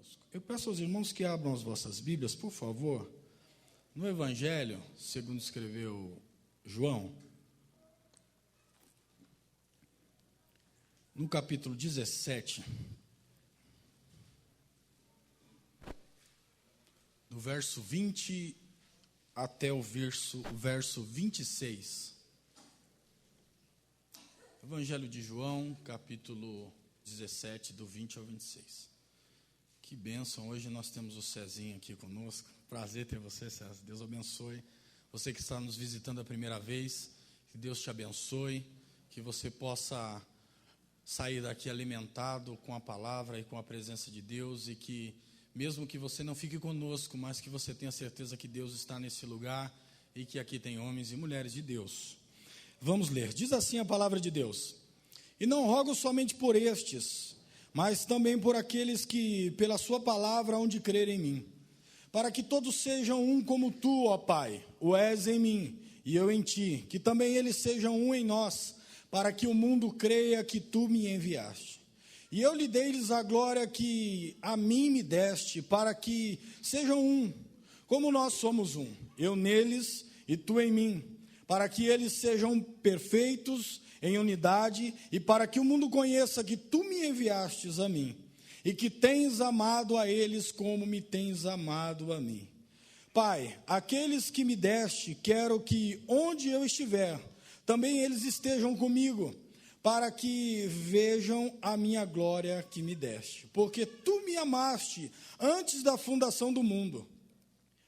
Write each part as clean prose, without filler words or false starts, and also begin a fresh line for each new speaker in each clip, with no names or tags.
conosco. Eu peço aos irmãos que abram as vossas Bíblias, por favor, no Evangelho, segundo escreveu João, no capítulo 17, do verso 20 até o verso 26. Evangelho de João, capítulo 17, do 20 ao 26. Que bênção, hoje nós temos o Cezinho aqui conosco. Prazer ter você, César. Deus abençoe. Você que está nos visitando a primeira vez, que Deus te abençoe, que você possa sair daqui alimentado com a palavra e com a presença de Deus, e que mesmo que você não fique conosco, mas que você tenha certeza que Deus está nesse lugar e que aqui tem homens e mulheres de Deus. Vamos ler. Diz assim a palavra de Deus: E não rogo somente por estes, mas também por aqueles que, pela sua palavra, hão de crer em mim, para que todos sejam um como tu, ó Pai, o és em mim e eu em ti, que também eles sejam um em nós, para que o mundo creia que tu me enviaste. E eu lhe dei-lhes a glória que a mim me deste, para que sejam um, como nós somos um, eu neles e tu em mim, para que eles sejam perfeitos em unidade, e para que o mundo conheça que tu me enviastes a mim, e que tens amado a eles como me tens amado a mim. Pai, aqueles que me deste, quero que onde eu estiver, também eles estejam comigo, para que vejam a minha glória que me deste, porque tu me amaste antes da fundação do mundo.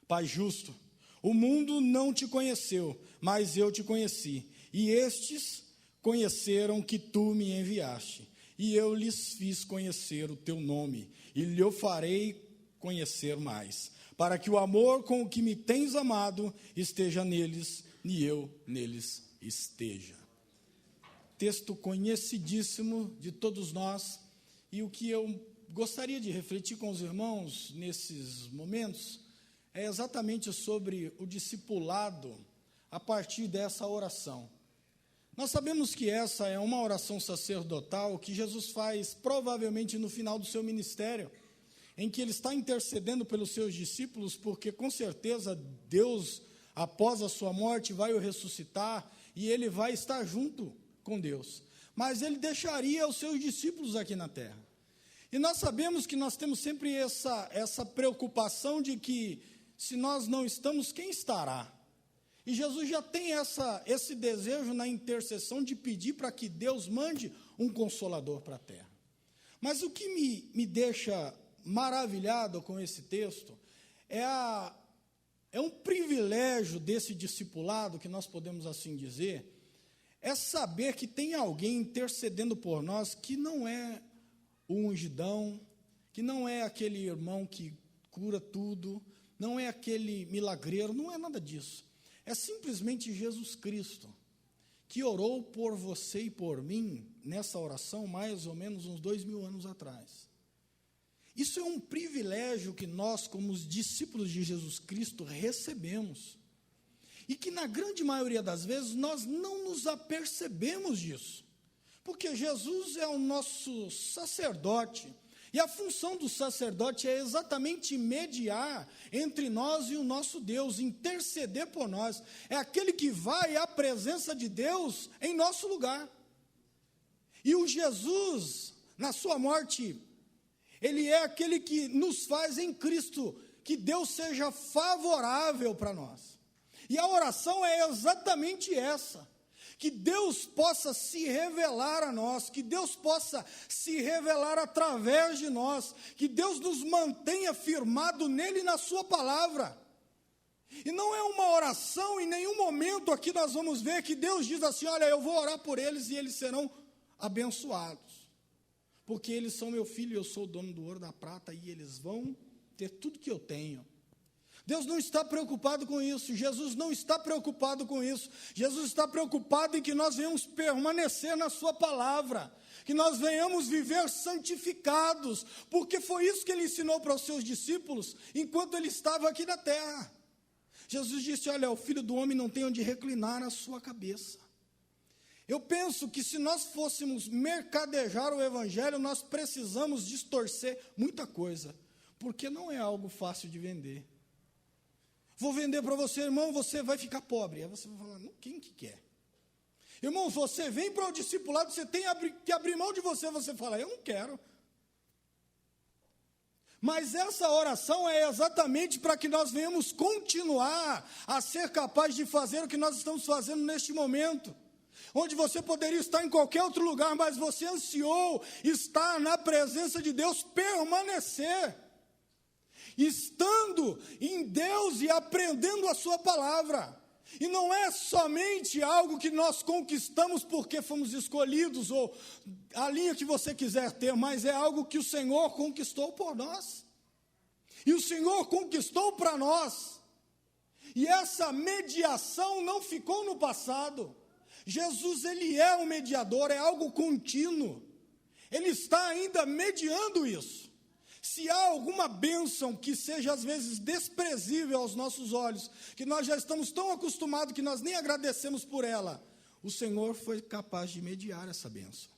Pai justo, o mundo não te conheceu, mas eu te conheci, e estes conheceram que tu me enviaste, e eu lhes fiz conhecer o teu nome, e lhe farei conhecer mais, para que o amor com o que me tens amado esteja neles, e eu neles esteja. Texto conhecidíssimo de todos nós, e o que eu gostaria de refletir com os irmãos nesses momentos é exatamente sobre o discipulado a partir dessa oração. Nós sabemos que essa é uma oração sacerdotal que Jesus faz provavelmente no final do seu ministério, em que ele está intercedendo pelos seus discípulos, porque com certeza Deus, após a sua morte, vai o ressuscitar e ele vai estar junto com Deus. Mas ele deixaria os seus discípulos aqui na terra. E nós sabemos que nós temos sempre essa preocupação de que se nós não estamos, quem estará? E Jesus já tem esse desejo na intercessão de pedir para que Deus mande um consolador para a terra. Mas o que me deixa maravilhado com esse texto é um privilégio desse discipulado, que nós podemos assim dizer, é saber que tem alguém intercedendo por nós que não é o ungidão, que não é aquele irmão que cura tudo, não é aquele milagreiro, não é nada disso. É simplesmente Jesus Cristo, que orou por você e por mim, nessa oração, mais ou menos uns 2000 anos atrás. Isso é um privilégio que nós, como os discípulos de Jesus Cristo, recebemos. E que, na grande maioria das vezes, nós não nos apercebemos disso. Porque Jesus é o nosso sacerdote. E a função do sacerdote é exatamente mediar entre nós e o nosso Deus, interceder por nós. É aquele que vai à presença de Deus em nosso lugar. E o Jesus, na sua morte, ele é aquele que nos faz em Cristo que Deus seja favorável para nós. E a oração é exatamente essa. Que Deus possa se revelar a nós, que Deus possa se revelar através de nós, que Deus nos mantenha firmado nele e na sua palavra. E não é uma oração, em nenhum momento aqui nós vamos ver que Deus diz assim: olha, eu vou orar por eles e eles serão abençoados, porque eles são meu filho e eu sou o dono do ouro e da prata, e eles vão ter tudo que eu tenho. Deus não está preocupado com isso, Jesus não está preocupado com isso. Jesus está preocupado em que nós venhamos permanecer na sua palavra, que nós venhamos viver santificados, porque foi isso que ele ensinou para os seus discípulos, enquanto ele estava aqui na terra. Jesus disse: olha, o Filho do Homem não tem onde reclinar a sua cabeça. Eu penso que se nós fôssemos mercadejar o Evangelho, nós precisamos distorcer muita coisa, Porque não é algo fácil de vender. Vou vender para você, irmão, você vai ficar pobre. Aí você vai falar, quem que quer? Irmão, você vem para o discipulado, você tem que abrir mão de você. Você fala, eu não quero. Mas essa oração é exatamente para que nós venhamos continuar a ser capazes de fazer o que nós estamos fazendo neste momento. Onde você poderia estar em qualquer outro lugar, mas você ansiou estar na presença de Deus, permanecer. Estando em Deus e aprendendo a sua palavra. E não é somente algo que nós conquistamos porque fomos escolhidos, ou a linha que você quiser ter, mas é algo que o Senhor conquistou por nós. E o Senhor conquistou para nós. E essa mediação não ficou no passado. Jesus, ele é um mediador, é algo contínuo. Ele está ainda mediando isso. Se há alguma bênção que seja às vezes desprezível aos nossos olhos, que nós já estamos tão acostumados que nós nem agradecemos por ela, o Senhor foi capaz de mediar essa bênção.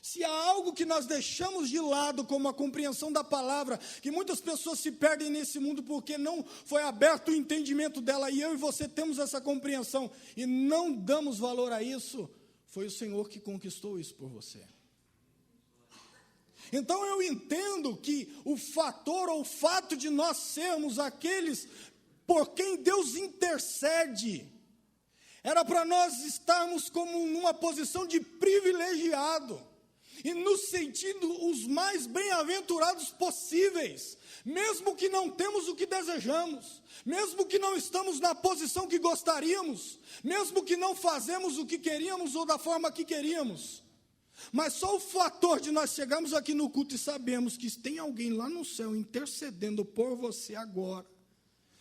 Se há algo que nós deixamos de lado, como a compreensão da palavra, que muitas pessoas se perdem nesse mundo porque não foi aberto o entendimento dela, e eu e você temos essa compreensão, e não damos valor a isso, foi o Senhor que conquistou isso por você. Então eu entendo que o fator ou o fato de nós sermos aqueles por quem Deus intercede, era para nós estarmos como numa posição de privilegiado, e nos sentindo os mais bem-aventurados possíveis, mesmo que não temos o que desejamos, mesmo que não estamos na posição que gostaríamos, mesmo que não fazemos o que queríamos ou da forma que queríamos. Mas só o fator de nós chegarmos aqui no culto e sabemos que tem alguém lá no céu intercedendo por você agora,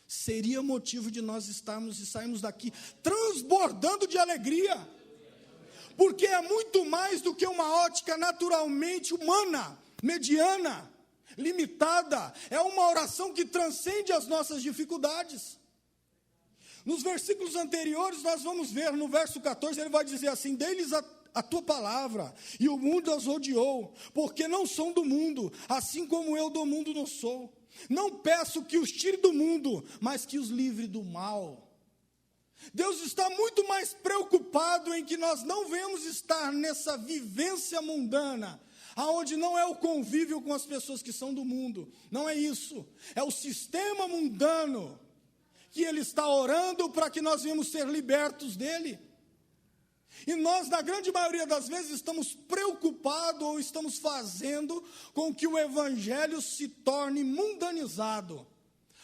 seria motivo de nós estarmos e sairmos daqui transbordando de alegria, porque é muito mais do que uma ótica naturalmente humana, mediana, limitada, é uma oração que transcende as nossas dificuldades. Nos versículos anteriores nós vamos ver, no verso 14, ele vai dizer assim, dei-lhes a tua palavra, e o mundo as odiou, porque não são do mundo, assim como eu do mundo não sou. Não peço que os tire do mundo, mas que os livre do mal. Deus está muito mais preocupado em que nós não venhamos estar nessa vivência mundana, aonde não é o convívio com as pessoas que são do mundo, não é isso, é o sistema mundano, que Ele está orando para que nós venhamos ser libertos dele. E nós, na grande maioria das vezes, estamos preocupados ou estamos fazendo com que o Evangelho se torne mundanizado,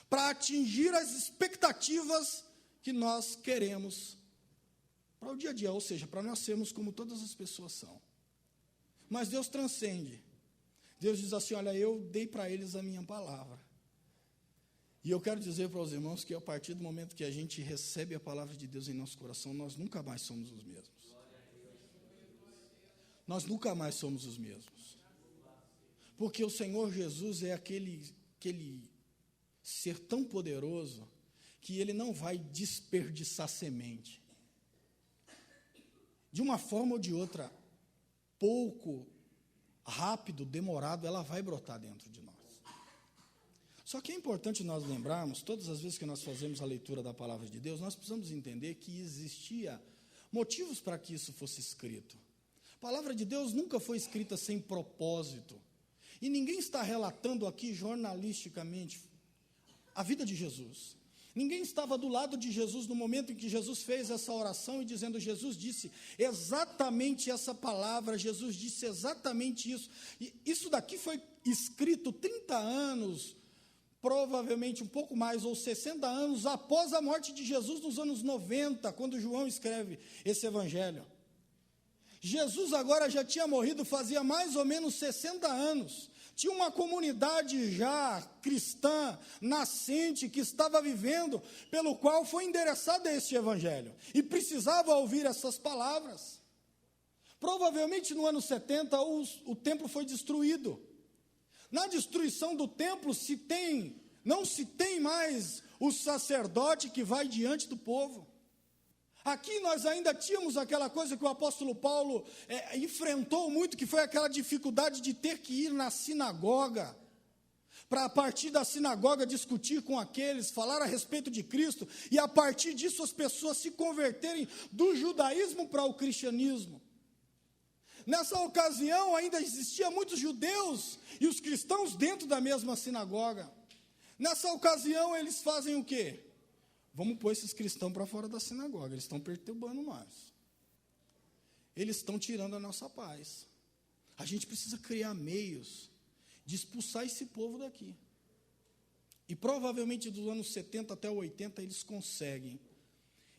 para atingir as expectativas que nós queremos para o dia a dia, ou seja, para nós sermos como todas as pessoas são. Mas Deus transcende. Deus diz assim, olha, eu dei para eles a minha palavra. E eu quero dizer para os irmãos que a partir do momento que a gente recebe a palavra de Deus em nosso coração, nós nunca mais somos os mesmos. Nós nunca mais somos os mesmos. Porque o Senhor Jesus é aquele ser tão poderoso que Ele não vai desperdiçar semente. De uma forma ou de outra, pouco, rápido, demorado, ela vai brotar dentro de nós. Só que é importante nós lembrarmos, todas as vezes que nós fazemos a leitura da palavra de Deus, nós precisamos entender que existia motivos para que isso fosse escrito. A palavra de Deus nunca foi escrita sem propósito. E ninguém está relatando aqui jornalisticamente a vida de Jesus. Ninguém estava do lado de Jesus no momento em que Jesus fez essa oração e dizendo, Jesus disse exatamente essa palavra, Jesus disse exatamente isso. E isso daqui foi escrito 30 anos, provavelmente um pouco mais, ou 60 anos após a morte de Jesus, nos anos 90, quando João escreve esse evangelho. Jesus agora já tinha morrido fazia mais ou menos 60 anos. Tinha uma comunidade já cristã, nascente, que estava vivendo, pelo qual foi endereçado este evangelho. E precisava ouvir essas palavras. Provavelmente no ano 70 o templo foi destruído. Na destruição do templo não se tem mais o sacerdote que vai diante do povo. Aqui nós ainda tínhamos aquela coisa que o apóstolo Paulo enfrentou muito, que foi aquela dificuldade de ter que ir na sinagoga
para a partir da sinagoga discutir com aqueles, falar a respeito de Cristo, e a partir disso as pessoas se converterem do judaísmo para o cristianismo. Nessa ocasião ainda existiam muitos judeus e os cristãos dentro da mesma sinagoga. Nessa ocasião eles fazem o quê? Vamos pôr esses cristãos para fora da sinagoga, eles estão perturbando nós. Eles estão tirando a nossa paz. A gente precisa criar meios de expulsar esse povo daqui. E provavelmente dos anos 70 até 80 eles conseguem.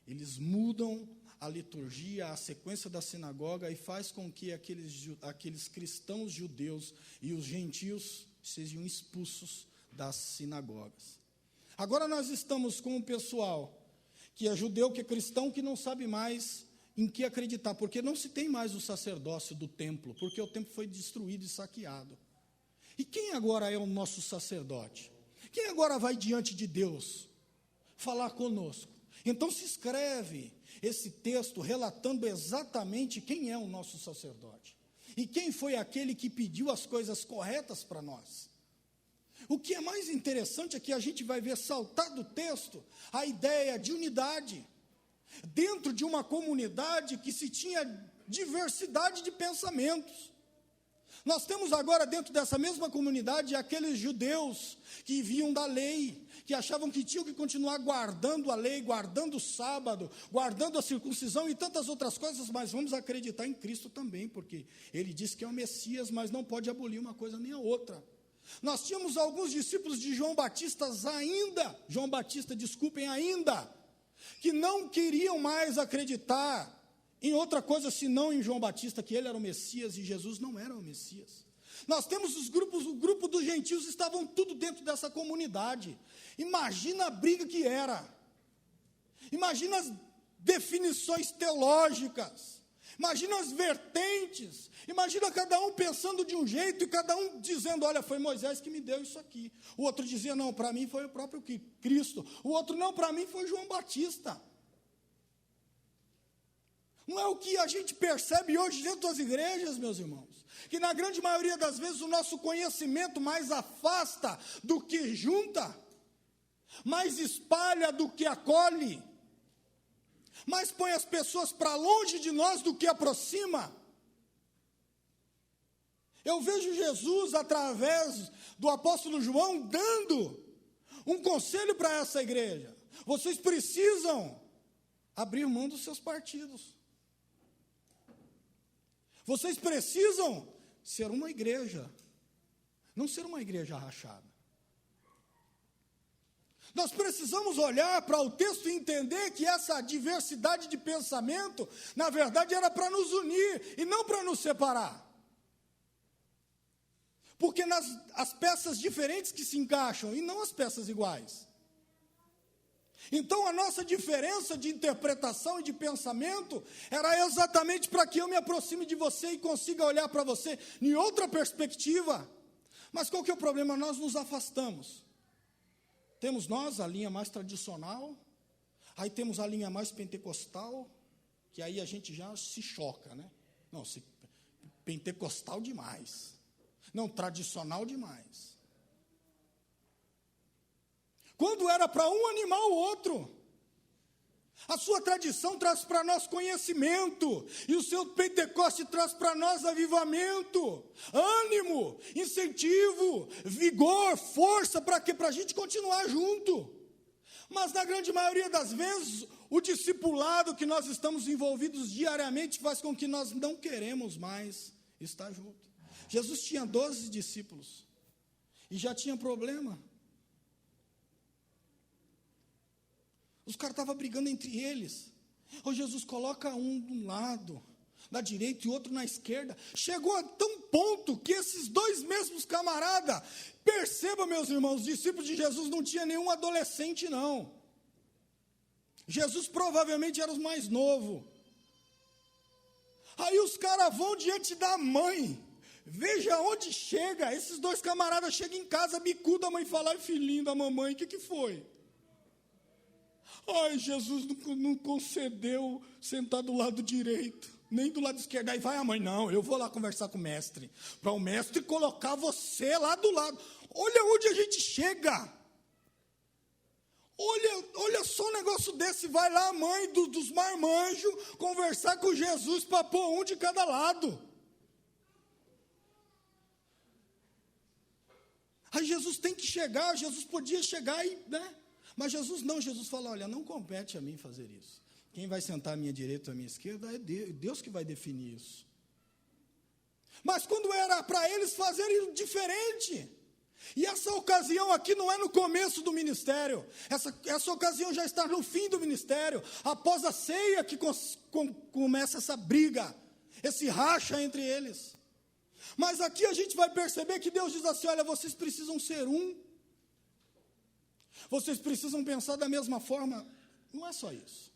Eles mudam a liturgia, a sequência da sinagoga e faz com que aqueles cristãos judeus e os gentios sejam expulsos das sinagogas. Agora nós estamos com um pessoal que é judeu, que é cristão, que não sabe mais em que acreditar, porque não se tem mais o sacerdócio do templo, porque o templo foi destruído e saqueado. E quem agora é o nosso sacerdote? Quem agora vai diante de Deus falar conosco? Então se escreve esse texto relatando exatamente quem é o nosso sacerdote. E quem foi aquele que pediu as coisas corretas para nós. O que é mais interessante é que a gente vai ver saltar do texto a ideia de unidade. Dentro de uma comunidade que se tinha diversidade de pensamentos. Nós temos agora dentro dessa mesma comunidade aqueles judeus que vinham da lei, que achavam que tinham que continuar guardando a lei, guardando o sábado, guardando a circuncisão e tantas outras coisas, mas vamos acreditar em Cristo também, porque ele disse que é o Messias, mas não pode abolir uma coisa nem a outra. Nós tínhamos alguns discípulos de João Batista ainda, que não queriam mais acreditar em outra coisa senão em João Batista, que ele era o Messias e Jesus não era o Messias. Nós temos o grupo dos gentios estavam tudo dentro dessa comunidade. Imagina a briga que era. Imagina as definições teológicas. Imagina as vertentes. Imagina cada um pensando de um jeito e cada um dizendo, olha, foi Moisés que me deu isso aqui. O outro dizia, não, para mim foi o próprio Cristo. O outro, não, para mim foi João Batista. Não é o que a gente percebe hoje dentro das igrejas, meus irmãos? Que na grande maioria das vezes o nosso conhecimento mais afasta do que junta, mais espalha do que acolhe, mais põe as pessoas para longe de nós do que aproxima. Eu vejo Jesus, através do apóstolo João, dando um conselho para essa igreja. Vocês precisam abrir mão dos seus partidos. Vocês precisam ser uma igreja, não ser uma igreja rachada. Nós precisamos olhar para o texto e entender que essa diversidade de pensamento, na verdade, era para nos unir e não para nos separar. Porque as peças diferentes que se encaixam e não as peças iguais. Então a nossa diferença de interpretação e de pensamento era exatamente para que eu me aproxime de você e consiga olhar para você em outra perspectiva. Mas qual que é o problema? Nós nos afastamos. Temos nós a linha mais tradicional, aí temos a linha mais pentecostal, que aí a gente já se choca, né? Não, pentecostal demais. Não, tradicional demais. Quando era para um animar o outro. A sua tradição traz para nós conhecimento, e o seu Pentecoste traz para nós avivamento, ânimo, incentivo, vigor, força, para quê? Para a gente continuar junto. Mas na grande maioria das vezes, o discipulado que nós estamos envolvidos diariamente faz com que nós não queremos mais estar junto. Jesus tinha 12 discípulos, e já tinha problema. Os caras estavam brigando entre eles. Ô Jesus, coloca um de um lado, da direita, e outro na esquerda. Chegou a tão ponto que esses dois mesmos camaradas, perceba, meus irmãos, os discípulos de Jesus não tinham nenhum adolescente, não. Jesus provavelmente era os mais novos. Aí os caras vão diante da mãe. Veja onde chega. Esses dois camaradas chegam em casa, bicuda a mãe, fala, ai, filhinho da mamãe, o que foi? Ai, Jesus não concedeu sentar do lado direito, nem do lado esquerdo. Aí vai a mãe, não, eu vou lá conversar com o mestre, para o mestre colocar você lá do lado. Olha onde a gente chega. Olha só um negócio desse. Vai lá a mãe dos marmanjos conversar com Jesus para pôr um de cada lado. Aí Jesus tem que chegar. Jesus podia chegar e, né? Mas Jesus não. Jesus fala, olha, não compete a mim fazer isso. Quem vai sentar à minha direita ou à minha esquerda é Deus que vai definir isso. Mas quando era para eles fazerem diferente. E essa ocasião aqui não é no começo do ministério. Essa ocasião já está no fim do ministério. Após a ceia que começa essa briga, esse racha entre eles. Mas aqui a gente vai perceber que Deus diz assim, olha, vocês precisam ser um. Vocês precisam pensar da mesma forma. Não é só isso.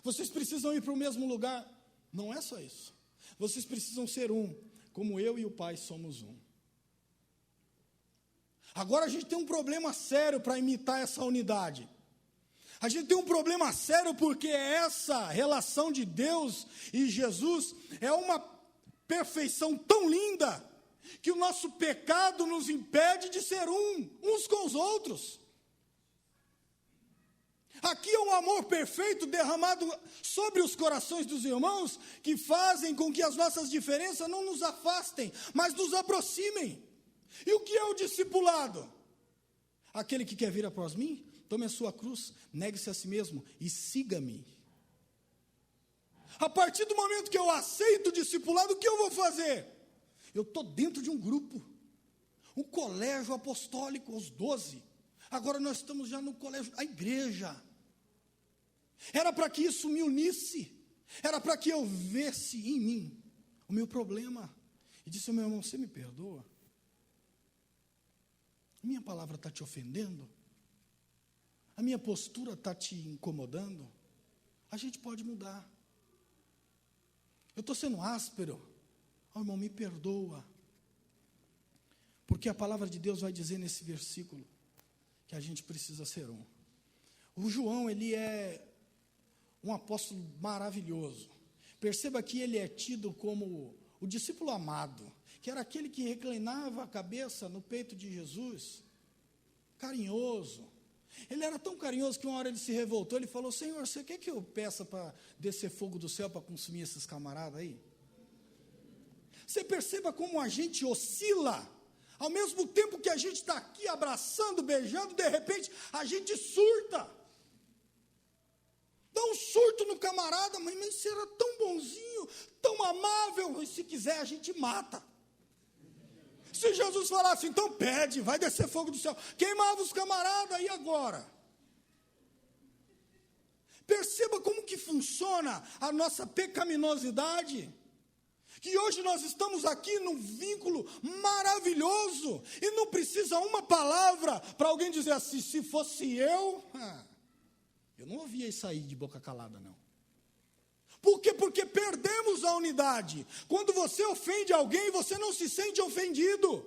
Vocês precisam ir para o mesmo lugar. Não é só isso. Vocês precisam ser um, como eu e o Pai somos um. Agora a gente tem um problema sério para imitar essa unidade. A gente tem um problema sério porque essa relação de Deus e Jesus é uma perfeição tão linda que o nosso pecado nos impede de ser uns com os outros. Aqui é um amor perfeito derramado sobre os corações dos irmãos, que fazem com que as nossas diferenças não nos afastem, mas nos aproximem. E o que é o discipulado? Aquele que quer vir após mim, tome a sua cruz, negue-se a si mesmo e siga-me. A partir do momento que eu aceito o discipulado, o que eu vou fazer? Eu estou dentro de um grupo, um colégio apostólico, os 12. Agora nós estamos já no colégio, a igreja. Era para que isso me unisse, era para que eu visse em mim o meu problema. E disse, meu irmão, você me perdoa? A minha palavra está te ofendendo? A minha postura está te incomodando? A gente pode mudar. Eu estou sendo áspero. Oh, irmão, me perdoa. Porque a palavra de Deus vai dizer nesse versículo que a gente precisa ser um. O João, ele é um apóstolo maravilhoso. Perceba que ele é tido como o discípulo amado, que era aquele que reclinava a cabeça no peito de Jesus, carinhoso. Ele era tão carinhoso que uma hora ele se revoltou, ele falou, Senhor, você quer que eu peça para descer fogo do céu para consumir esses camaradas aí? Você perceba como a gente oscila, ao mesmo tempo que a gente está aqui abraçando, beijando, de repente a gente surta. Dá um surto no camarada, mas você era tão bonzinho, tão amável, e se quiser a gente mata. Se Jesus falasse, então pede, vai descer fogo do céu, queimava os camaradas, e agora? Perceba como que funciona a nossa pecaminosidade, que hoje nós estamos aqui num vínculo maravilhoso, e não precisa uma palavra para alguém dizer assim, se fosse eu não ouvia isso aí de boca calada, não. Por quê? Porque perdemos a unidade. Quando você ofende alguém, você não se sente ofendido.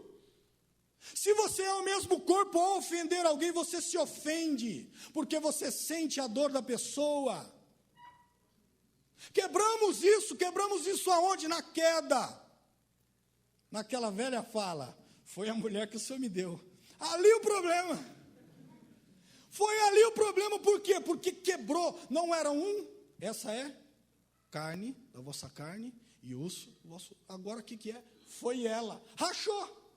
Se você é o mesmo corpo ao ofender alguém, você se ofende, porque você sente a dor da pessoa. Quebramos isso aonde? Na queda. Naquela velha fala, foi a mulher que o Senhor me deu. Ali o problema. Foi ali o problema, por quê? Porque quebrou, não era um, essa é carne, da vossa carne, e osso, vosso, agora o que é? Foi ela, rachou,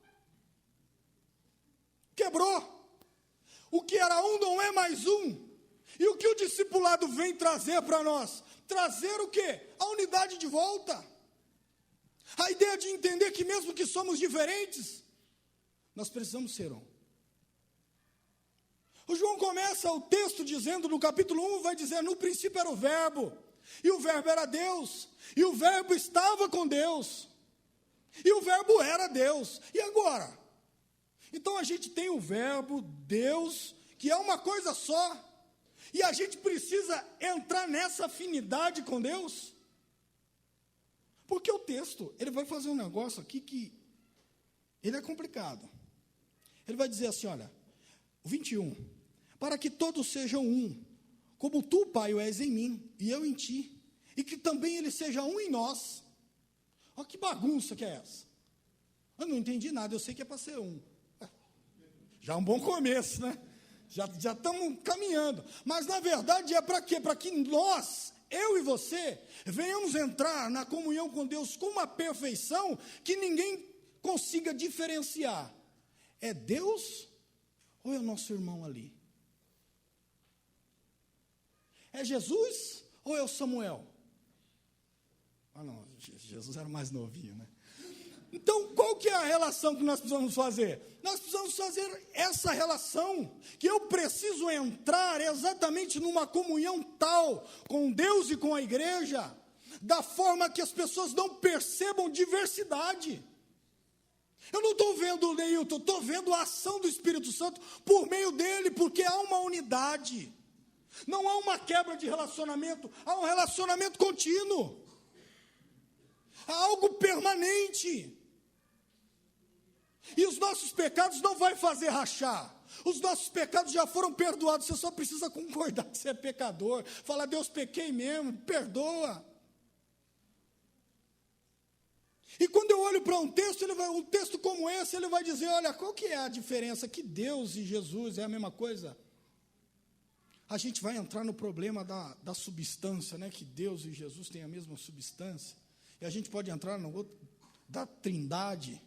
quebrou, o que era um não é mais um, e o que o discipulado vem trazer para nós? Trazer o quê? A unidade de volta, a ideia de entender que mesmo que somos diferentes, nós precisamos ser um. O João começa o texto dizendo, no capítulo 1, vai dizer, no princípio era o verbo, e o verbo era Deus, e o verbo estava com Deus, e o verbo era Deus, e agora? Então a gente tem o verbo, Deus, que é uma coisa só, e a gente precisa entrar nessa afinidade com Deus, porque o texto, ele vai fazer um negócio aqui que, ele é complicado, ele vai dizer assim, olha, 21, para que todos sejam um, como tu, Pai, o és em mim, e eu em ti, e que também ele seja um em nós. Olha que bagunça que é essa. Eu não entendi nada, eu sei que é para ser um. Já é um bom começo, né? Já estamos caminhando. Mas, na verdade, é para quê? Para que nós, eu e você, venhamos entrar na comunhão com Deus com uma perfeição que ninguém consiga diferenciar. É Deus ou é o nosso irmão ali? É Jesus ou é o Samuel? Ah, não, Jesus era mais novinho, né? Então, qual que é a relação que nós precisamos fazer? Nós precisamos fazer essa relação, que eu preciso entrar exatamente numa comunhão tal com Deus e com a igreja, da forma que as pessoas não percebam diversidade. Eu não estou vendo o Neilton, estou vendo a ação do Espírito Santo por meio dele, porque há uma unidade. Não há uma quebra de relacionamento, há um relacionamento contínuo. Há algo permanente. E os nossos pecados não vai fazer rachar. Os nossos pecados já foram perdoados. Você só precisa concordar que você é pecador. Falar, Deus, pequei mesmo, perdoa. E quando eu olho para um texto como esse, ele vai dizer, olha, qual que é a diferença? Que Deus e Jesus é a mesma coisa? A gente vai entrar no problema da substância, né? Que Deus e Jesus têm a mesma substância. E a gente pode entrar no outro, da trindade,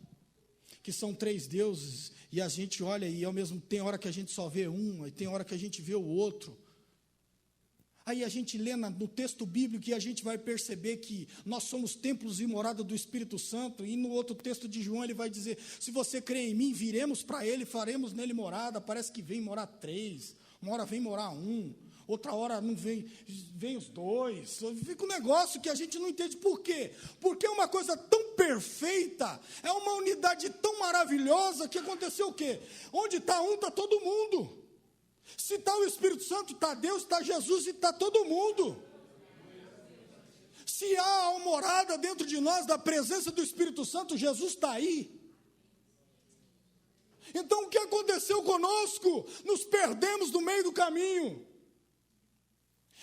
que são 3 deuses, e a gente olha e ao mesmo tem hora que a gente só vê um, e tem hora que a gente vê o outro. Aí a gente lê no texto bíblico e a gente vai perceber que nós somos templos e morada do Espírito Santo, e no outro texto de João ele vai dizer, se você crê em mim, viremos para ele, faremos nele morada. Parece que vem morar 3, uma hora vem morar 1, outra hora não vem os 2, fica um negócio que a gente não entende por quê, porque é uma coisa tão perfeita, é uma unidade tão maravilhosa, que aconteceu o quê? Onde está um, está todo mundo. Se está o Espírito Santo, está Deus, está Jesus e está todo mundo. Se há uma morada dentro de nós da presença do Espírito Santo, Jesus está aí. Então o que aconteceu conosco? Nos perdemos no meio do caminho.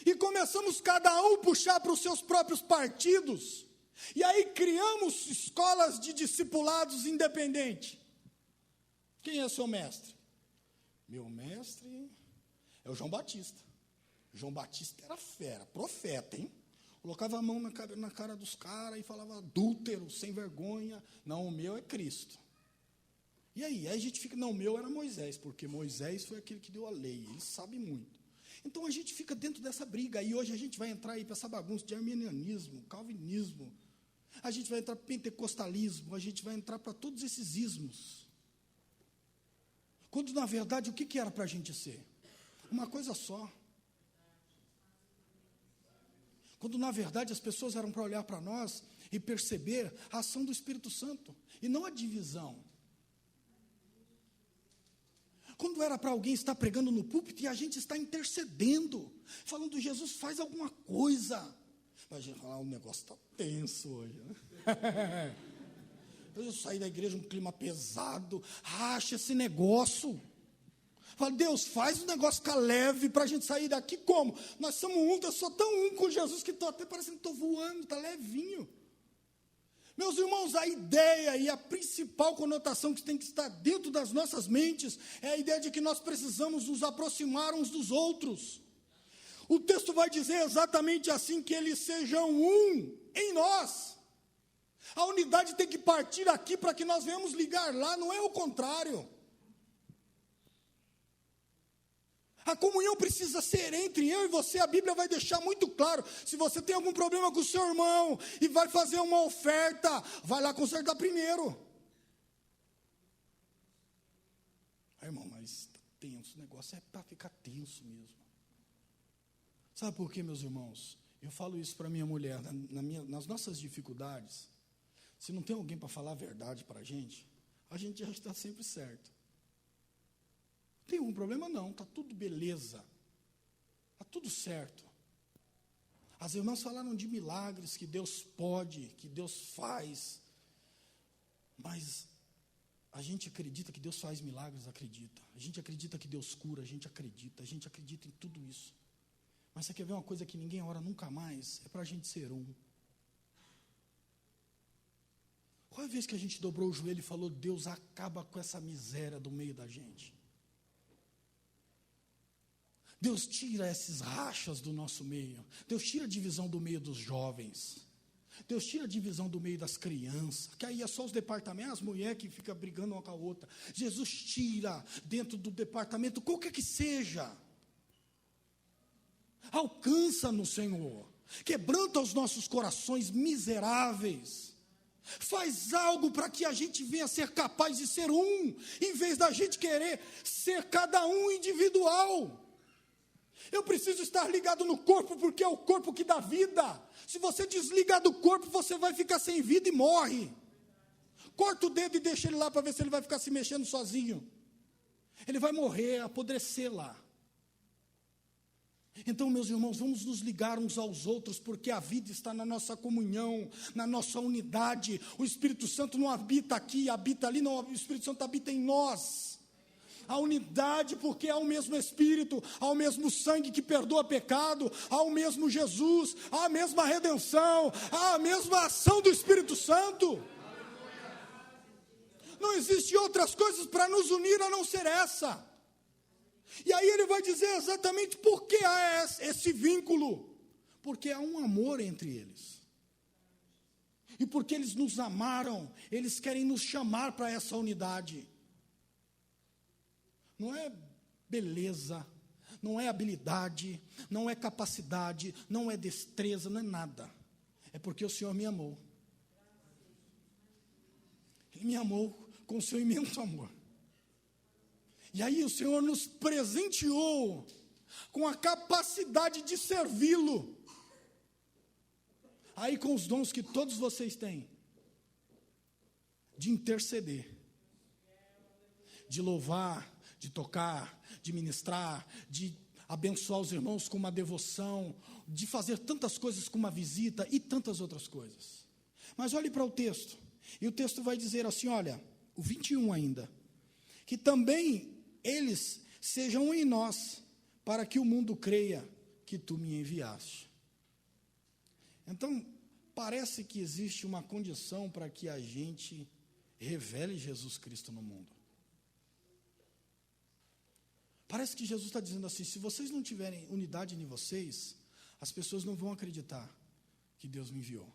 E começamos cada um puxar para os seus próprios partidos. E aí criamos escolas de discipulados independentes. Quem é seu mestre? Meu mestre é o João Batista. João Batista era fera, profeta, hein? Colocava a mão na cara dos caras e falava adúltero, sem vergonha. Não, o meu é Cristo. E aí a gente fica, não, o meu era Moisés, porque Moisés foi aquele que deu a lei, ele sabe muito. Então a gente fica dentro dessa briga, e hoje a gente vai entrar aí para essa bagunça de arminianismo, calvinismo, a gente vai entrar para pentecostalismo, a gente vai entrar para todos esses ismos. Quando, na verdade, o que era para a gente ser? Uma coisa só. Quando, na verdade, as pessoas eram para olhar para nós e perceber a ação do Espírito Santo, e não a divisão. Quando era para alguém estar pregando no púlpito e a gente está intercedendo, falando, Jesus, faz alguma coisa. Mas a gente fala, o negócio está tenso hoje, né? Eu saí da igreja, um clima pesado, racha esse negócio. Fala, Deus, faz o negócio ficar leve para a gente sair daqui como? Nós somos um, eu sou tão um com Jesus que estou até parecendo que estou voando, está levinho. Meus irmãos, a ideia e a principal conotação que tem que estar dentro das nossas mentes é a ideia de que nós precisamos nos aproximar uns dos outros. O texto vai dizer exatamente assim, que eles sejam um em nós. A unidade tem que partir aqui para que nós venhamos ligar lá, não é o contrário. A comunhão precisa ser entre eu e você. A Bíblia vai deixar muito claro. Se você tem algum problema com o seu irmão e vai fazer uma oferta, vai lá consertar primeiro. Irmão, mas está tenso, o negócio é para ficar tenso mesmo. Sabe por quê, meus irmãos? Eu falo isso para minha mulher, nas nossas dificuldades. Se não tem alguém para falar a verdade para a gente já está sempre certo. Tem algum problema? Não, está tudo beleza, está tudo certo. As irmãs falaram de milagres que Deus pode, que Deus faz, mas a gente acredita que Deus faz milagres, acredita. A gente acredita que Deus cura, a gente acredita em tudo isso. Mas você quer ver uma coisa que ninguém ora nunca mais? É para a gente ser um. Qual é a vez que a gente dobrou o joelho e falou, Deus, acaba com essa miséria do meio da gente? Deus tira esses rachas do nosso meio. Deus tira a divisão do meio dos jovens. Deus tira a divisão do meio das crianças, que aí é só os departamentos, as mulheres que ficam brigando uma com a outra. Jesus tira dentro do departamento, qualquer que seja. Alcança no Senhor. Quebranta os nossos corações miseráveis. Faz algo para que a gente venha a ser capaz de ser um, em vez da gente querer ser cada um individual. Eu preciso estar ligado no corpo, porque é o corpo que dá vida. Se você desligar do corpo, você vai ficar sem vida e morre. Corta o dedo e deixa ele lá para ver se ele vai ficar se mexendo sozinho. Ele vai morrer, apodrecer lá. Então, meus irmãos, vamos nos ligar uns aos outros, porque a vida está na nossa comunhão, na nossa unidade. O Espírito Santo não habita aqui, habita ali, não, o Espírito Santo habita em nós. A unidade, porque há o mesmo Espírito, há o mesmo sangue que perdoa pecado, há o mesmo Jesus, há a mesma redenção, há a mesma ação do Espírito Santo. Não existe outras coisas para nos unir a não ser essa. E aí ele vai dizer exatamente por que há esse vínculo. Porque há um amor entre eles. E porque eles nos amaram, eles querem nos chamar para essa unidade. Não é beleza, não é habilidade, não é capacidade, não é destreza, não é nada. É porque o Senhor me amou. Ele me amou com o seu imenso amor. E aí o Senhor nos presenteou com a capacidade de servi-lo. Aí com os dons que todos vocês têm, de interceder, de louvar, de tocar, de ministrar, de abençoar os irmãos com uma devoção, de fazer tantas coisas com uma visita e tantas outras coisas. Mas olhe para o texto, e o texto vai dizer assim, olha, o 21 ainda, que também eles sejam em nós, para que o mundo creia que tu me enviaste. Então, parece que existe uma condição para que a gente revele Jesus Cristo no mundo. Parece que Jesus está dizendo assim, se vocês não tiverem unidade em vocês, as pessoas não vão acreditar que Deus me enviou.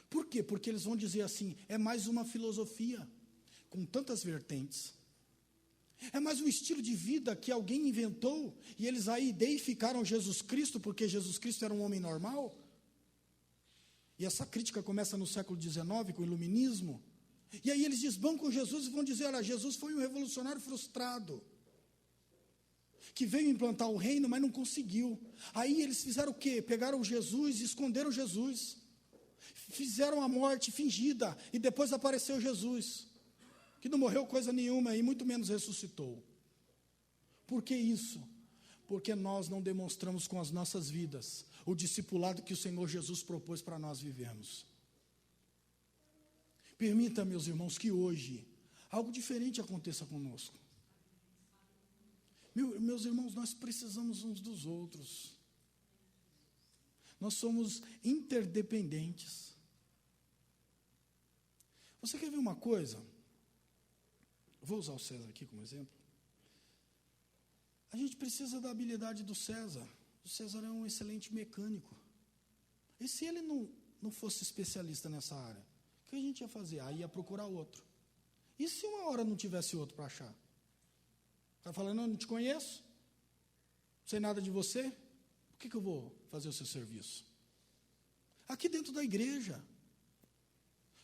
Por quê? Porque eles vão dizer assim, é mais uma filosofia, com tantas vertentes. É mais um estilo de vida que alguém inventou, e eles aí deificaram Jesus Cristo, porque Jesus Cristo era um homem normal. E essa crítica começa no século XIX, com o iluminismo. E aí eles desbancam Jesus e vão dizer, olha, Jesus foi um revolucionário frustrado, que veio implantar o reino, mas não conseguiu. Aí eles fizeram o quê? Pegaram Jesus e esconderam Jesus. Fizeram a morte fingida, e depois apareceu Jesus, que não morreu coisa nenhuma e muito menos ressuscitou. Por que isso? Porque nós não demonstramos com as nossas vidas o discipulado que o Senhor Jesus propôs para nós vivermos. Permita, meus irmãos, que hoje algo diferente aconteça conosco. Meus irmãos, nós precisamos uns dos outros. Nós somos interdependentes. Você quer ver uma coisa? Vou usar o César aqui como exemplo. A gente precisa da habilidade do César. O César é um excelente mecânico. E se ele não fosse especialista nessa área, o que a gente ia fazer? Aí ia procurar outro. E se uma hora não tivesse outro para achar? O cara falando, não te conheço, não sei nada de você, por que eu vou fazer o seu serviço? Aqui dentro da igreja.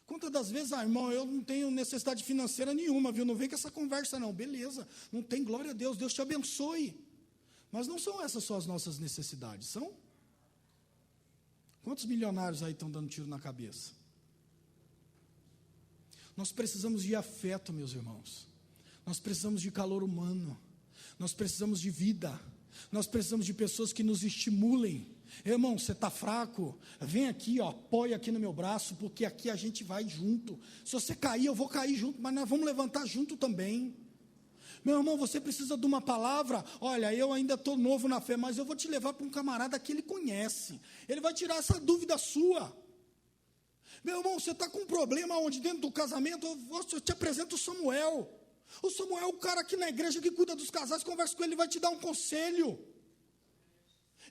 Quantas das vezes, irmão, eu não tenho necessidade financeira nenhuma, viu? Não vem com essa conversa não, beleza, não tem, glória a Deus, Deus te abençoe. Mas não são essas só as nossas necessidades, são? Quantos milionários aí estão dando tiro na cabeça? Nós precisamos de afeto, meus irmãos. Nós precisamos de calor humano. Nós precisamos de vida. Nós precisamos de pessoas que nos estimulem. Irmão, você está fraco? Vem aqui, ó, apoia aqui no meu braço, porque aqui a gente vai junto. Se você cair, eu vou cair junto, mas nós vamos levantar junto também. Meu irmão, você precisa de uma palavra. Olha, eu ainda estou novo na fé, mas eu vou te levar para um camarada que ele conhece. Ele vai tirar essa dúvida sua. Meu irmão, você está com um problema onde dentro do casamento, eu te apresento o Samuel. O Samuel é o cara aqui na igreja que cuida dos casais, conversa com ele, vai te dar um conselho.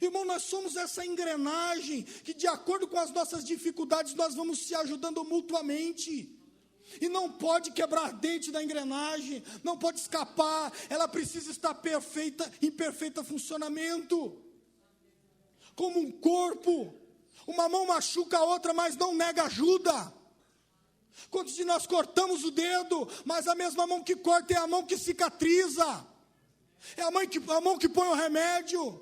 Irmão, nós somos essa engrenagem que, de acordo com as nossas dificuldades, nós vamos se ajudando mutuamente. E não pode quebrar dente da engrenagem, não pode escapar, ela precisa estar perfeita, em perfeito funcionamento. Como um corpo, uma mão machuca a outra, mas não nega ajuda. Quantos de nós cortamos o dedo, mas a mesma mão que corta é a mão que cicatriza, é a mão que põe o remédio.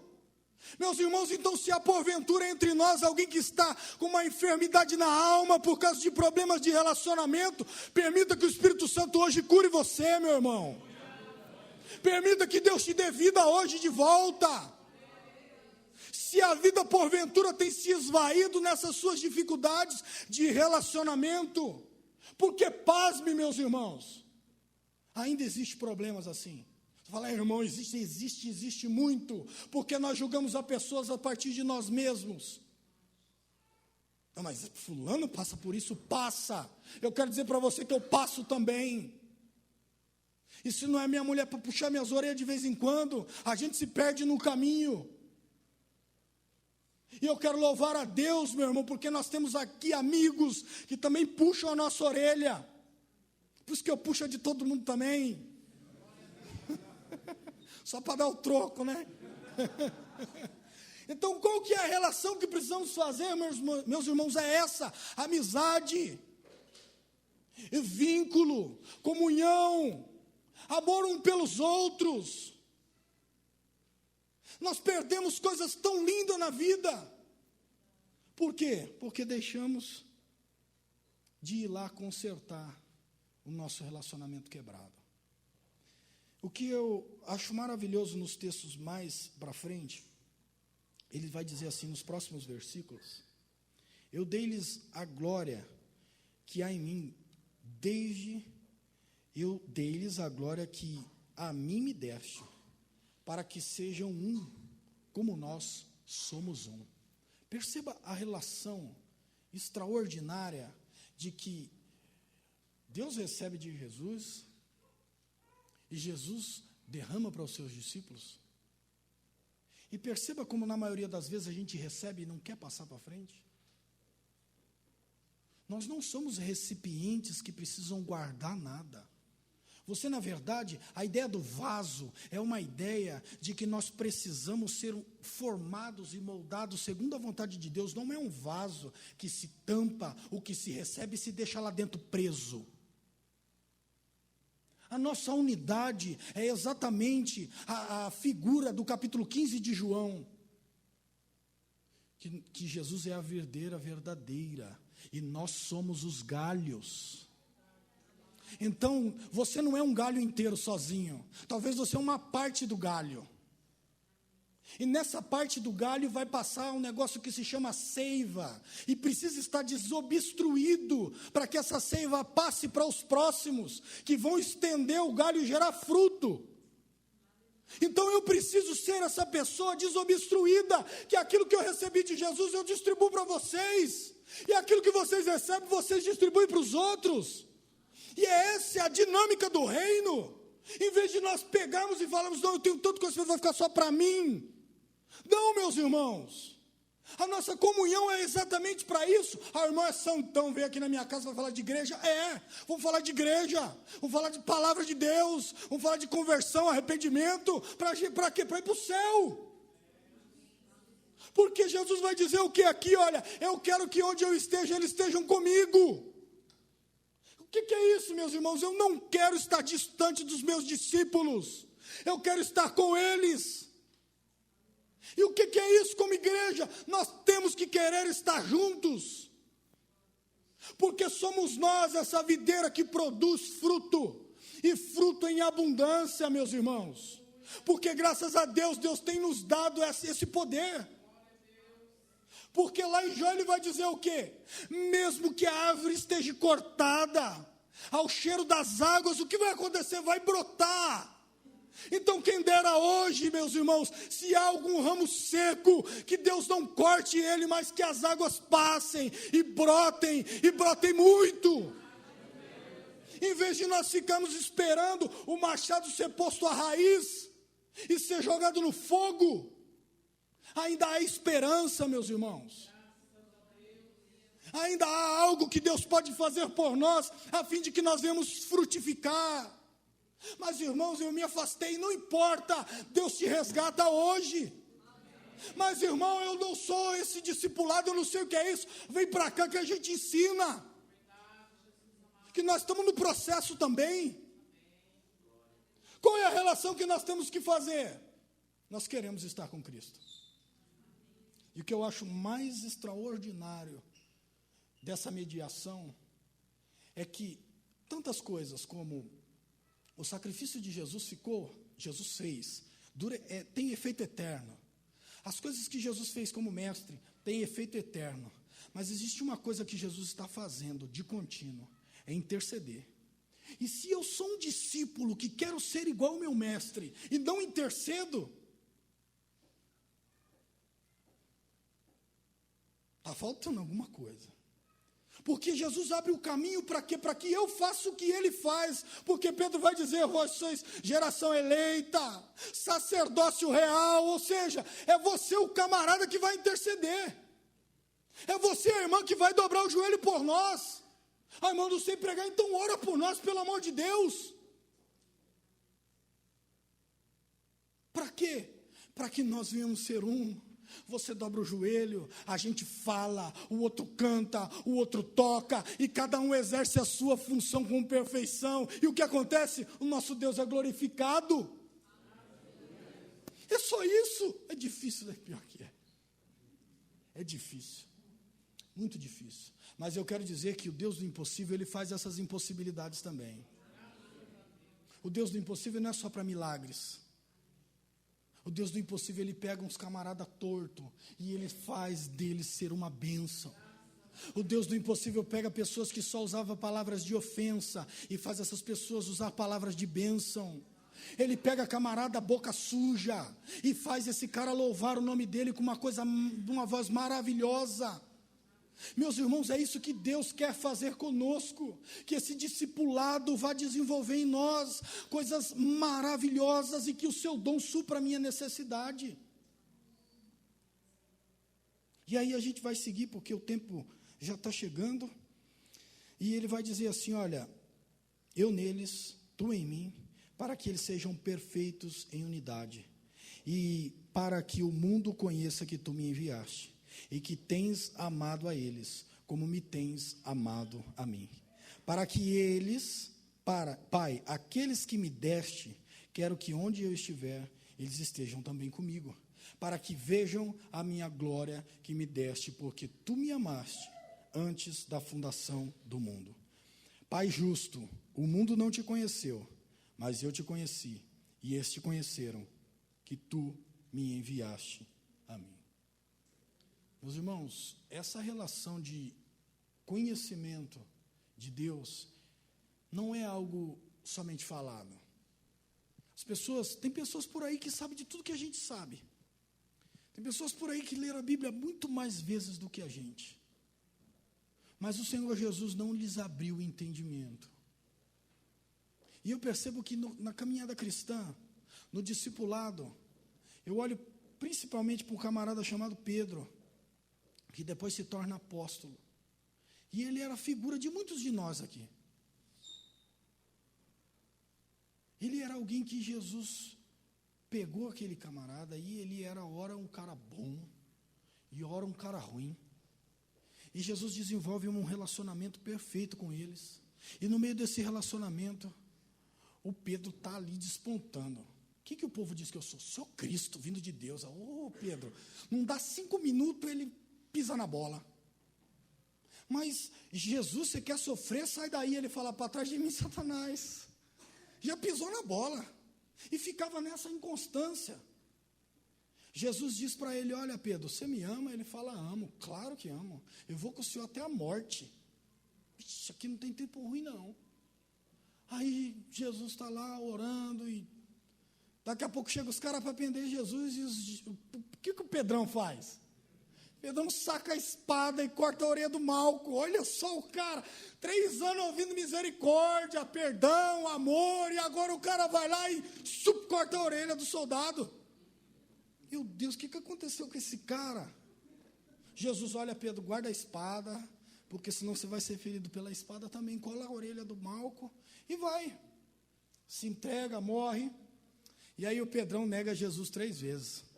Meus irmãos, então, se há porventura entre nós alguém que está com uma enfermidade na alma por causa de problemas de relacionamento, permita que o Espírito Santo hoje cure você, meu irmão. Permita que Deus te dê vida hoje de volta. Se a vida porventura tem se esvaído nessas suas dificuldades de relacionamento, porque, pasme, meus irmãos, ainda existem problemas assim. Fala, irmão, existe muito, porque nós julgamos as pessoas a partir de nós mesmos. Não, mas fulano passa por isso, passa. Eu quero dizer para você que eu passo também. E se não é minha mulher para puxar minhas orelhas de vez em quando, a gente se perde no caminho. E eu quero louvar a Deus, meu irmão, porque nós temos aqui amigos que também puxam a nossa orelha. Por isso que eu puxo a de todo mundo também. Só para dar o troco, né? Então, qual que é a relação que precisamos fazer, meus irmãos? É essa: amizade, vínculo, comunhão, amor um pelos outros. Nós perdemos coisas tão lindas na vida. Por quê? Porque deixamos de ir lá consertar o nosso relacionamento quebrado. O que eu acho maravilhoso nos textos mais para frente, ele vai dizer assim nos próximos versículos: eu dei-lhes a glória que há em mim, eu dei-lhes a glória que a mim me deste, para que sejam um, como nós somos um. Perceba a relação extraordinária de que Deus recebe de Jesus e Jesus derrama para os seus discípulos. E perceba como na maioria das vezes a gente recebe e não quer passar para frente. Nós não somos recipientes que precisam guardar nada. Você, na verdade, a ideia do vaso é uma ideia de que nós precisamos ser formados e moldados segundo a vontade de Deus. Não é um vaso que se tampa, o que se recebe e se deixa lá dentro preso. A nossa unidade é exatamente a figura do capítulo 15 de João, que Jesus é a videira verdadeira e nós somos os galhos. Então, você não é um galho inteiro sozinho, talvez você é uma parte do galho. E nessa parte do galho vai passar um negócio que se chama seiva, e precisa estar desobstruído, para que essa seiva passe para os próximos, que vão estender o galho e gerar fruto. Então eu preciso ser essa pessoa desobstruída, que aquilo que eu recebi de Jesus eu distribuo para vocês, e aquilo que vocês recebem, vocês distribuem para os outros. E essa é a dinâmica do reino. Em vez de nós pegarmos e falarmos, não, eu tenho tanto conhecimento, vai ficar só para mim. Não, meus irmãos, a nossa comunhão é exatamente para isso. A irmã é santão, veio aqui na minha casa, vai falar de igreja? Vamos falar de igreja, vamos falar de palavra de Deus, vamos falar de conversão, arrependimento, para quê? Para ir para o céu. Porque Jesus vai dizer o que aqui? Olha, eu quero que onde eu esteja, eles estejam comigo. O que é isso, meus irmãos? Eu não quero estar distante dos meus discípulos, eu quero estar com eles. E o que é isso como igreja? Nós temos que querer estar juntos, porque somos nós essa videira que produz fruto, e fruto em abundância, meus irmãos, porque graças a Deus, Deus tem nos dado esse poder. Porque lá em João ele vai dizer o quê? Mesmo que a árvore esteja cortada, ao cheiro das águas, o que vai acontecer? Vai brotar. Então quem dera hoje, meus irmãos, se há algum ramo seco, que Deus não corte ele, mas que as águas passem e brotem muito. Em vez de nós ficarmos esperando o machado ser posto à raiz e ser jogado no fogo, ainda há esperança, meus irmãos. Ainda há algo que Deus pode fazer por nós, a fim de que nós venhamos frutificar. Mas, irmãos, eu me afastei, não importa, Deus te resgata hoje. Mas, irmão, eu não sou esse discipulado, eu não sei o que é isso. Vem para cá que a gente ensina. Que nós estamos no processo também. Qual é a relação que nós temos que fazer? Nós queremos estar com Cristo. E o que eu acho mais extraordinário dessa mediação é que tantas coisas como o sacrifício de Jesus fez, tem efeito eterno. As coisas que Jesus fez como mestre têm efeito eterno. Mas existe uma coisa que Jesus está fazendo de contínuo, é interceder. E se eu sou um discípulo que quero ser igual ao meu mestre e não intercedo, está faltando alguma coisa. Porque Jesus abre o caminho para quê? Para que eu faça o que ele faz. Porque Pedro vai dizer, vós sois geração eleita, sacerdócio real, ou seja, é você o camarada que vai interceder. É você, a irmã, que vai dobrar o joelho por nós. A irmã não sei pregar, então ora por nós, pelo amor de Deus. Para quê? Para que nós venhamos ser um. Você dobra o joelho, a gente fala, o outro canta, o outro toca, e cada um exerce a sua função com perfeição. E o que acontece? O nosso Deus é glorificado. É só isso. É difícil, né? Pior que é. É difícil. Muito difícil. Mas eu quero dizer que o Deus do impossível, ele faz essas impossibilidades também. O Deus do impossível não é só para milagres. O Deus do impossível, ele pega uns camaradas tortos e ele faz deles ser uma bênção. O Deus do impossível pega pessoas que só usavam palavras de ofensa e faz essas pessoas usar palavras de bênção. Ele pega camarada boca suja e faz esse cara louvar o nome dele com uma voz maravilhosa. Meus irmãos, é isso que Deus quer fazer conosco, que esse discipulado vá desenvolver em nós coisas maravilhosas e que o seu dom supra a minha necessidade. E aí a gente vai seguir, porque o tempo já está chegando, e ele vai dizer assim, olha, eu neles, tu em mim, para que eles sejam perfeitos em unidade, e para que o mundo conheça que tu me enviaste, e que tens amado a eles, como me tens amado a mim. Para que eles, Pai, aqueles que me deste, quero que onde eu estiver, eles estejam também comigo. Para que vejam a minha glória que me deste, porque tu me amaste antes da fundação do mundo. Pai justo, o mundo não te conheceu, mas eu te conheci, e estes te conheceram, que tu me enviaste a mim. Meus irmãos, essa relação de conhecimento de Deus não é algo somente falado. Tem pessoas por aí que sabem de tudo que a gente sabe. Tem pessoas por aí que leram a Bíblia muito mais vezes do que a gente. Mas o Senhor Jesus não lhes abriu o entendimento. E eu percebo que na caminhada cristã, no discipulado, eu olho principalmente para um camarada chamado Pedro, que depois se torna apóstolo. E ele era a figura de muitos de nós aqui. Ele era alguém que Jesus pegou aquele camarada e ele era ora um cara bom e ora um cara ruim. E Jesus desenvolve um relacionamento perfeito com eles. E no meio desse relacionamento, o Pedro está ali despontando. O que o povo diz que eu sou? Sou Cristo, vindo de Deus. Pedro, não dá 5 minutos, ele pisa na bola. Mas Jesus, você quer sofrer? Sai daí. Ele fala, para trás de mim, Satanás. Já pisou na bola. E ficava nessa inconstância. Jesus diz para ele, olha Pedro, você me ama? Ele fala, amo, claro que amo. Eu vou com o senhor até a morte. Ixi, aqui não tem tempo ruim não. Aí Jesus está lá orando e daqui a pouco chega os caras para prender Jesus e o que o Pedrão faz? Pedrão saca a espada e corta a orelha do Malco. Olha só o cara, 3 anos ouvindo misericórdia, perdão, amor, e agora o cara vai lá e corta a orelha do soldado. Meu Deus, o que aconteceu com esse cara? Jesus olha, Pedro, guarda a espada, porque senão você vai ser ferido pela espada também. Cola a orelha do Malco e vai. Se entrega, morre. E aí o Pedrão nega Jesus 3 vezes.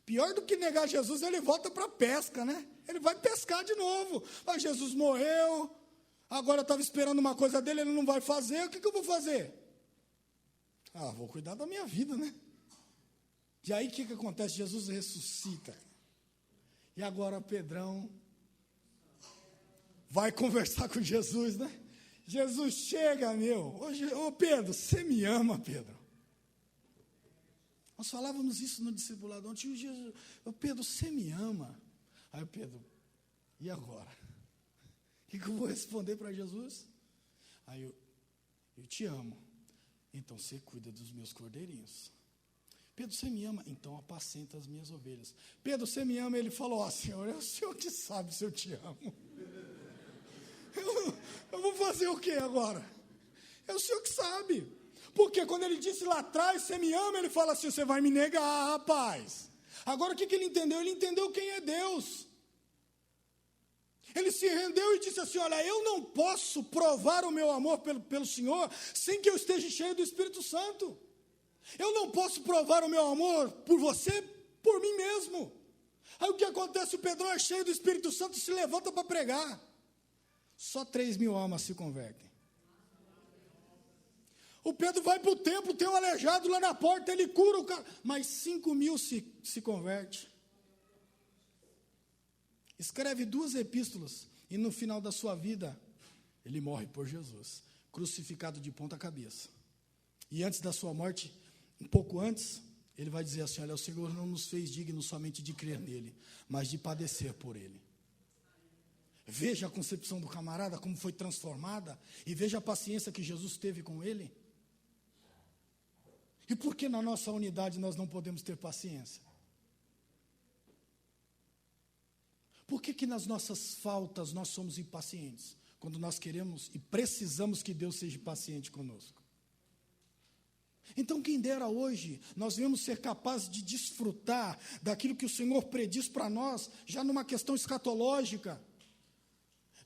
Pior do que negar Jesus, ele volta para a pesca, né? Ele vai pescar de novo. Ah, Jesus morreu, agora eu estava esperando uma coisa dele, ele não vai fazer, o que eu vou fazer? Ah, vou cuidar da minha vida, né? E aí o que acontece? Jesus ressuscita. E agora Pedrão vai conversar com Jesus, né? Jesus chega, meu. Ô Pedro, você me ama, Pedro? Nós falávamos isso no discipulado ontem. Jesus, Pedro, você me ama? Aí o Pedro, e agora? O que eu vou responder para Jesus? Aí eu te amo. Então você cuida dos meus cordeirinhos. Pedro, você me ama? Então apacenta as minhas ovelhas. Pedro, você me ama? Ele falou, ó, Senhor, é o Senhor que sabe se eu te amo. Eu vou fazer o que agora? É o Senhor que sabe. Porque quando ele disse lá atrás, você me ama, ele fala assim, você vai me negar, rapaz. Agora o que ele entendeu? Ele entendeu quem é Deus. Ele se rendeu e disse assim, olha, eu não posso provar o meu amor pelo Senhor sem que eu esteja cheio do Espírito Santo. Eu não posso provar o meu amor por você, por mim mesmo. Aí o que acontece? O Pedrão é cheio do Espírito Santo e se levanta para pregar. Só 3.000 almas se convertem. O Pedro vai para o templo, tem um aleijado lá na porta, ele cura o cara, mas 5.000 se converte. Escreve 2 epístolas e no final da sua vida, ele morre por Jesus, crucificado de ponta cabeça. E antes da sua morte, um pouco antes, ele vai dizer assim, olha, o Senhor não nos fez dignos somente de crer nele, mas de padecer por ele. Veja a concepção do camarada, como foi transformada, e veja a paciência que Jesus teve com ele. E por que na nossa unidade nós não podemos ter paciência? Por que nas nossas faltas nós somos impacientes? Quando nós queremos e precisamos que Deus seja paciente conosco. Então, quem dera hoje, nós devemos ser capazes de desfrutar daquilo que o Senhor prediz para nós, já numa questão escatológica,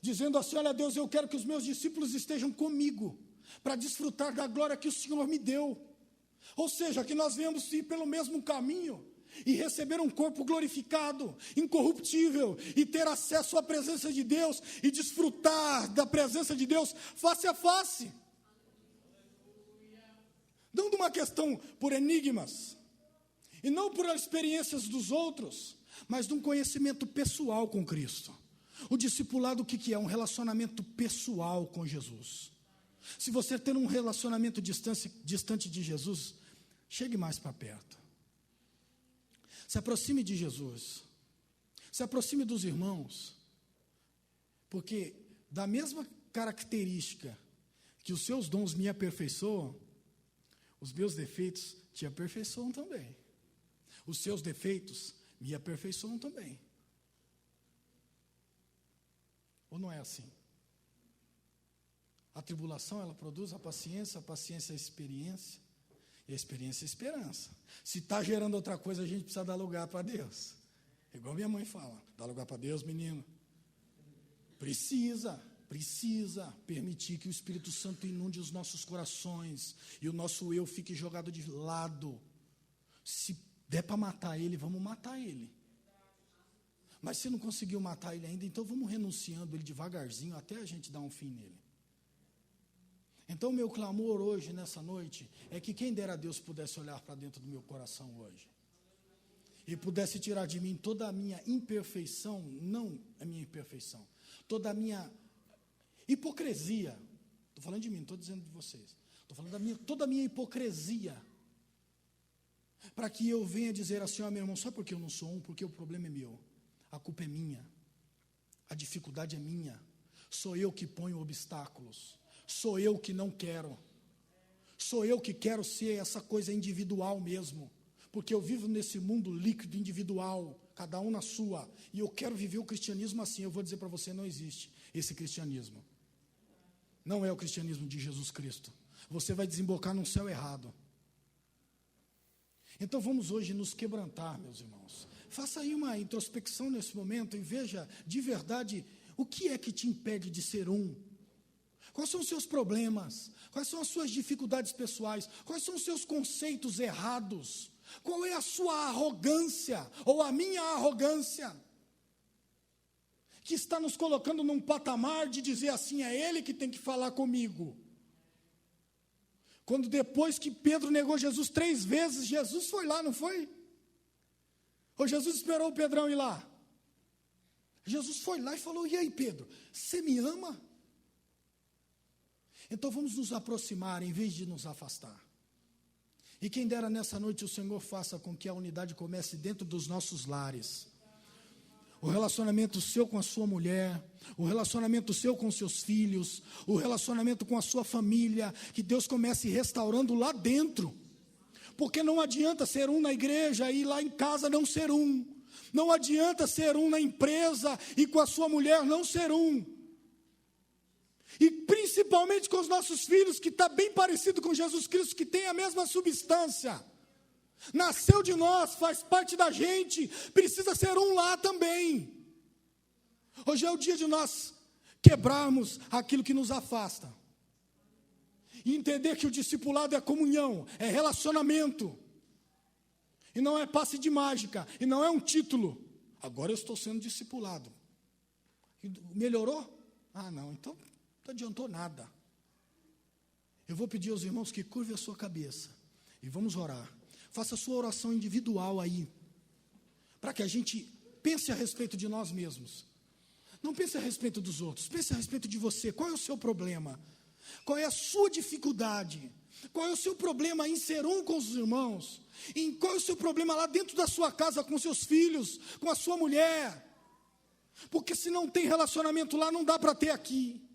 dizendo assim, olha Deus, eu quero que os meus discípulos estejam comigo, para desfrutar da glória que o Senhor me deu. Ou seja, que nós venhamos ir pelo mesmo caminho e receber um corpo glorificado, incorruptível, e ter acesso à presença de Deus e desfrutar da presença de Deus face a face. Não de uma questão por enigmas, e não por experiências dos outros, mas de um conhecimento pessoal com Cristo. O discipulado, o que é? Um relacionamento pessoal com Jesus. Se você tem um relacionamento distante de Jesus, chegue mais para perto. Se aproxime de Jesus. Se aproxime dos irmãos. Porque da mesma característica que os seus dons me aperfeiçoam, os meus defeitos te aperfeiçoam também. Os seus defeitos me aperfeiçoam também. Ou não é assim? A tribulação, ela produz a paciência é experiência, e a experiência é esperança. Se está gerando outra coisa, a gente precisa dar lugar para Deus. É igual minha mãe fala, dá lugar para Deus, menino. Precisa permitir que o Espírito Santo inunde os nossos corações, e o nosso eu fique jogado de lado. Se der para matar ele, vamos matar ele. Mas se não conseguiu matar ele ainda, então vamos renunciando ele devagarzinho, até a gente dar um fim nele. Então, meu clamor hoje, nessa noite, é que quem dera a Deus pudesse olhar para dentro do meu coração hoje. E pudesse tirar de mim toda a minha imperfeição, não a minha imperfeição, toda a minha hipocrisia. Estou falando de mim, não estou dizendo de vocês. Estou falando toda a minha hipocrisia. Para que eu venha dizer assim, ó, meu irmão, só porque eu não sou um, porque o problema é meu. A culpa é minha. A dificuldade é minha. Sou eu que ponho obstáculos. Sou eu que não quero. Sou eu que quero ser essa coisa individual mesmo. Porque eu vivo nesse mundo líquido, individual, cada um na sua, e eu quero viver o cristianismo assim, eu vou dizer para você, não existe esse cristianismo. Não é o cristianismo de Jesus Cristo. Você vai desembocar num céu errado. Então vamos hoje nos quebrantar, meus irmãos. Faça aí uma introspecção nesse momento e veja de verdade o que é que te impede de ser um. Quais são os seus problemas? Quais são as suas dificuldades pessoais? Quais são os seus conceitos errados? Qual é a sua arrogância ou a minha arrogância? Que está nos colocando num patamar de dizer assim, é ele que tem que falar comigo. Quando depois que Pedro negou Jesus 3 vezes, Jesus foi lá, não foi? Ou Jesus esperou o Pedrão ir lá? Jesus foi lá e falou, e aí Pedro, você me ama? Então vamos nos aproximar em vez de nos afastar. E quem dera nessa noite o Senhor faça com que a unidade comece dentro dos nossos lares. O relacionamento seu com a sua mulher, o relacionamento seu com seus filhos, o relacionamento com a sua família, que Deus comece restaurando lá dentro. Porque não adianta ser um na igreja e lá em casa não ser um. Não adianta ser um na empresa e com a sua mulher não ser um. E principalmente com os nossos filhos, que está bem parecido com Jesus Cristo, que tem a mesma substância. Nasceu de nós, faz parte da gente, precisa ser um lá também. Hoje é o dia de nós quebrarmos aquilo que nos afasta. E entender que o discipulado é comunhão, é relacionamento. E não é passe de mágica, e não é um título. Agora eu estou sendo discipulado. Melhorou? Ah, não, então não adiantou nada. Eu vou pedir aos irmãos que curvem a sua cabeça e vamos orar. Faça a sua oração individual aí, para que a gente pense a respeito de nós mesmos. Não pense a respeito dos outros, pense a respeito de você. Qual é o seu problema? Qual é a sua dificuldade? Qual é o seu problema em ser um com os irmãos? Qual é o seu problema lá dentro da sua casa com seus filhos, com a sua mulher? Porque se não tem relacionamento lá, não dá para ter aqui.